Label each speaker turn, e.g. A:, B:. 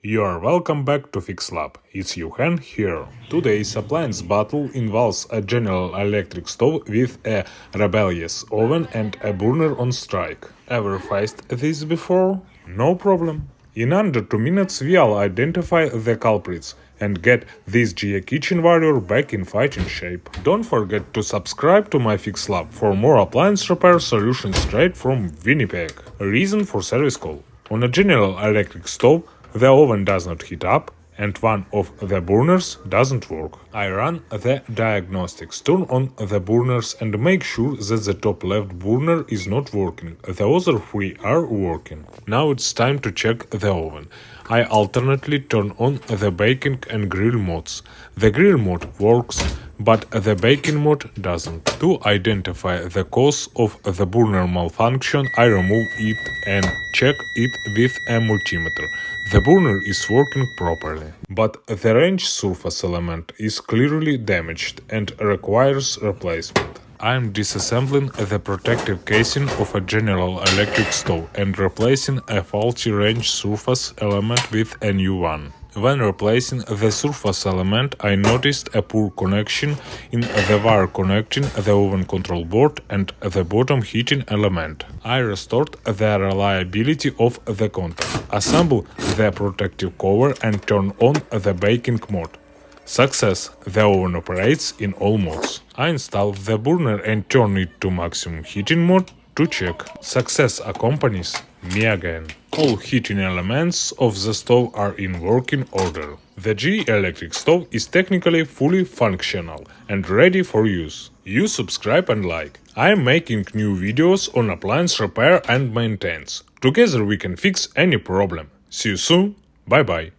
A: You are welcome back to Fix Lab. It's Johan here. Today's appliance battle involves a General Electric stove with a rebellious oven and a burner on strike. Ever faced this before? No problem. In under 2 minutes we'll identify the culprits and get this GA Kitchen Warrior back in fighting shape. Don't forget to subscribe to my Fix Lab for more appliance repair solutions straight from Winnipeg. Reason for service call. On a General Electric stove, the oven does not heat up and one of the burners doesn't work. I run the diagnostics, turn on the burners and make sure that the top left burner is not working. The other three are working. Now it's time to check the oven. I alternately turn on the baking and grill modes. The grill mode works, but the baking mode doesn't. To identify the cause of the burner malfunction, I remove it and check it with a multimeter. The burner is working properly, but the range surface element is clearly damaged and requires replacement. I am disassembling the protective casing of a General Electric stove and replacing a faulty range surface element with a new one. When replacing the surface element, I noticed a poor connection in the wire connecting the oven control board and the bottom heating element. I restored the reliability of the contact, assemble the protective cover and turn on the baking mode. Success! The oven operates in all modes. I install the burner and turn it to maximum heating mode to check. Success accompanies me again. All heating elements of the stove are in working order. The GE electric stove is technically fully functional and ready for use. You subscribe and like. I am making new videos on appliance repair and maintenance. Together we can fix any problem. See you soon. Bye bye.